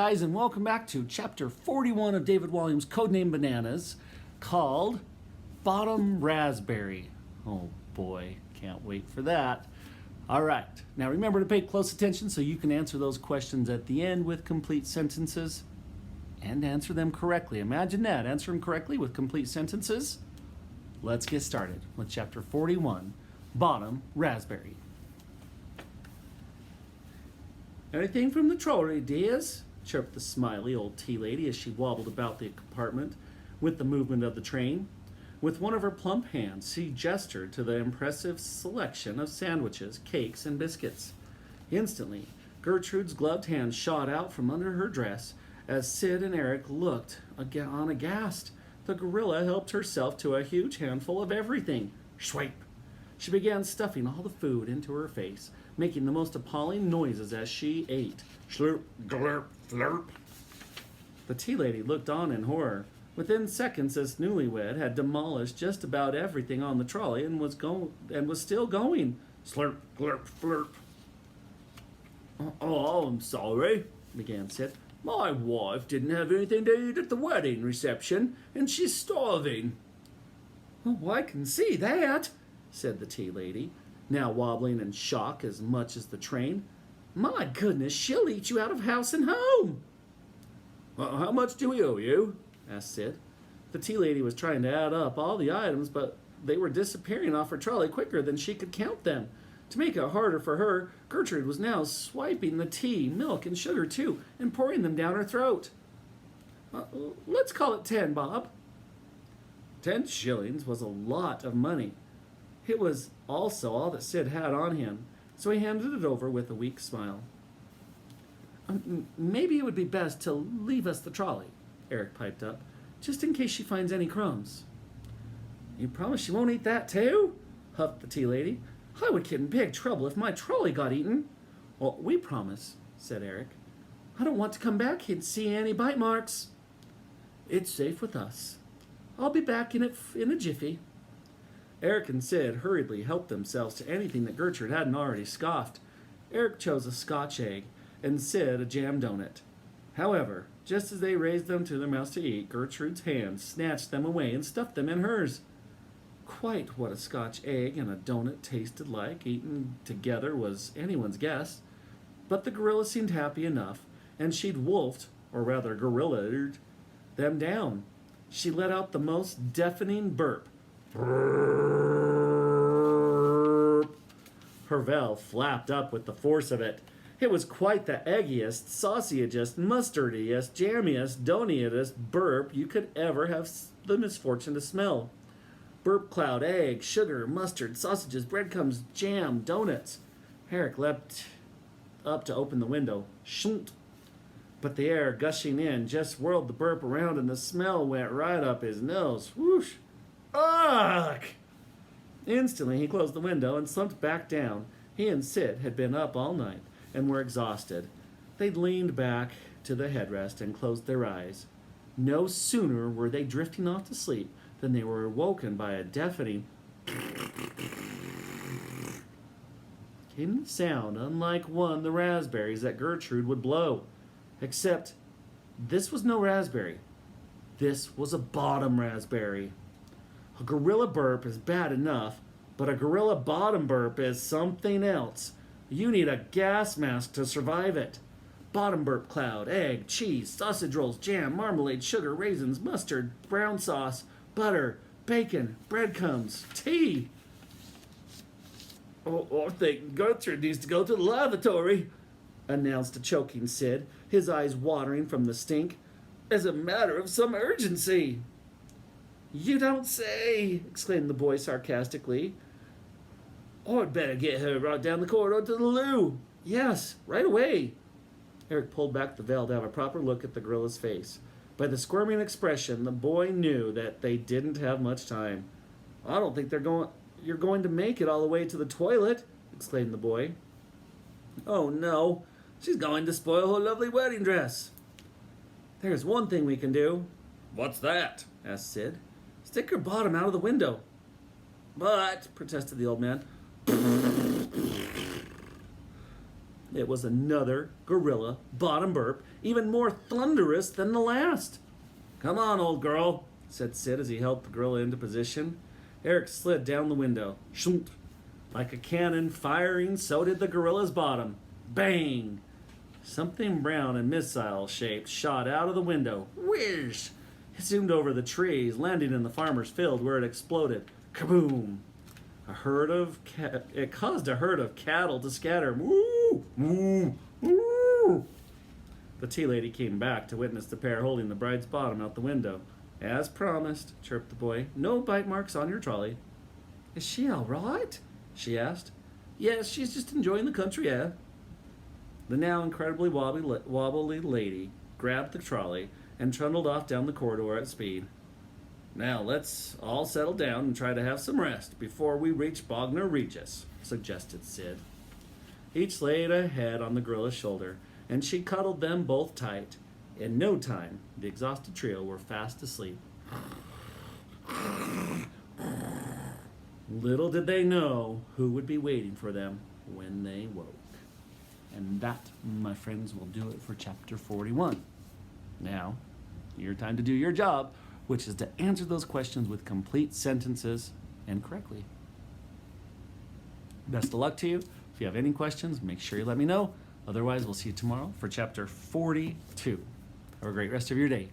guys, and welcome back to chapter 41 of David Walliams' Codename Bananas, called Bottom Raspberry. Oh boy, can't wait for that. All right, now remember to pay close attention so you can answer those questions at the end with complete sentences and answer them correctly. Imagine that, answer them correctly with complete sentences. Let's get started with chapter 41, Bottom Raspberry. Anything from the trolley, dears? Chirped the smiley old tea lady as she wobbled about the compartment with the movement of the train. With one of her plump hands, she gestured to the impressive selection of sandwiches, cakes, and biscuits. Instantly, Gertrude's gloved hand shot out from under her dress as Sid and Eric looked on aghast. The gorilla helped herself to a huge handful of everything. Shwipe! She began stuffing all the food into her face, making the most appalling noises as she ate. Slurp, glurp, flurp. The tea lady looked on in horror. Within seconds, this newlywed had demolished just about everything on the trolley and was still going. Slurp, glurp, flurp. Oh, I'm sorry, began Sid. My wife didn't have anything to eat at the wedding reception, and she's starving. Oh, I can see that, said the tea lady, now wobbling in shock as much as the train. My goodness, she'll eat you out of house and home. How much do we owe you? Asked Sid. The tea lady was trying to add up all the items, but they were disappearing off her trolley quicker than she could count them. To make it harder for her, Gertrude was now swiping the tea, milk, and sugar too, and pouring them down her throat. Let's call it 10, Bob. 10 shillings was a lot of money. It was also all that Sid had on him, so he handed it over with a weak smile. Maybe it would be best to leave us the trolley, Eric piped up, just in case she finds any crumbs. You promise she won't eat that too? Huffed the tea lady. I would get in big trouble if my trolley got eaten. Well, we promise, said Eric. I don't want to come back and see any bite marks. It's safe with us. I'll be back in a jiffy. Eric and Sid hurriedly helped themselves to anything that Gertrude hadn't already scoffed. Eric chose a Scotch egg, and Sid a jam donut. However, just as they raised them to their mouths to eat, Gertrude's hand snatched them away and stuffed them in hers. Quite what a Scotch egg and a donut tasted like, eaten together, was anyone's guess. But the gorilla seemed happy enough, and she'd wolfed, or rather gorillaed, them down. She let out the most deafening burp. Her veil flapped up with the force of it. It was quite the eggiest, sauciest, mustardiest, jammiest, donutest burp you could ever have the misfortune to smell. Burp cloud, egg, sugar, mustard, sausages, breadcrumbs, jam, donuts. Eric leapt up to open the window. Shunt! But the air gushing in just whirled the burp around and the smell went right up his nose. Whoosh! Ugh! Instantly he closed the window and slumped back down. He and Sid had been up all night and were exhausted. They'd leaned back to the headrest and closed their eyes. No sooner were they drifting off to sleep than they were awoken by a deafening came the sound unlike one of the raspberries that Gertrude would blow. Except this was no raspberry. This was a bottom raspberry. A gorilla burp is bad enough, but a gorilla bottom burp is something else. You need a gas mask to survive it. Bottom burp cloud, egg, cheese, sausage rolls, jam, marmalade, sugar, raisins, mustard, brown sauce, butter, bacon, breadcrumbs, tea. I think Gertrude needs to go to the lavatory, announced a choking Sid, his eyes watering from the stink. As a matter of some urgency. You don't say, exclaimed the boy sarcastically. I'd better get her right down the corridor to the loo. Yes, right away. Eric pulled back the veil to have a proper look at the gorilla's face. By the squirming expression, the boy knew that they didn't have much time. I don't think you're going to make it all the way to the toilet, exclaimed the boy. Oh no, she's going to spoil her lovely wedding dress. There's one thing we can do. What's that? Asked Sid. Stick her bottom out of the window. But, protested the old man, It was another gorilla bottom burp, even more thunderous than the last. "Come on, old girl," said Sid as he helped the gorilla into position. Eric slid down the window. Shunt. Like a cannon firing, so did the gorilla's bottom. Bang! Something brown and missile-shaped shot out of the window. Whiz! It zoomed over the trees, landing in the farmer's field where it exploded. Kaboom! It caused a herd of cattle to scatter. Moo! Moo! Moo! The tea lady came back to witness the pair holding the bride's bottom out the window. "As promised," chirped the boy. "No bite marks on your trolley." "Is she all right?" she asked. "Yes, she's just enjoying the country air." The now incredibly wobbly lady grabbed the trolley and trundled off down the corridor at speed. "Now let's all settle down and try to have some rest before we reach Bognor Regis," suggested Sid. Each laid a head on the gorilla's shoulder, and she cuddled them both tight. In no time, the exhausted trio were fast asleep. Little did they know who would be waiting for them when they woke. And that, my friends, will do it for chapter 41. Now, your time to do your job, which is to answer those questions with complete sentences and correctly. Best of luck to you. If you have any questions, make sure you let me know. Otherwise, we'll see you tomorrow for chapter 42. Have a great rest of your day.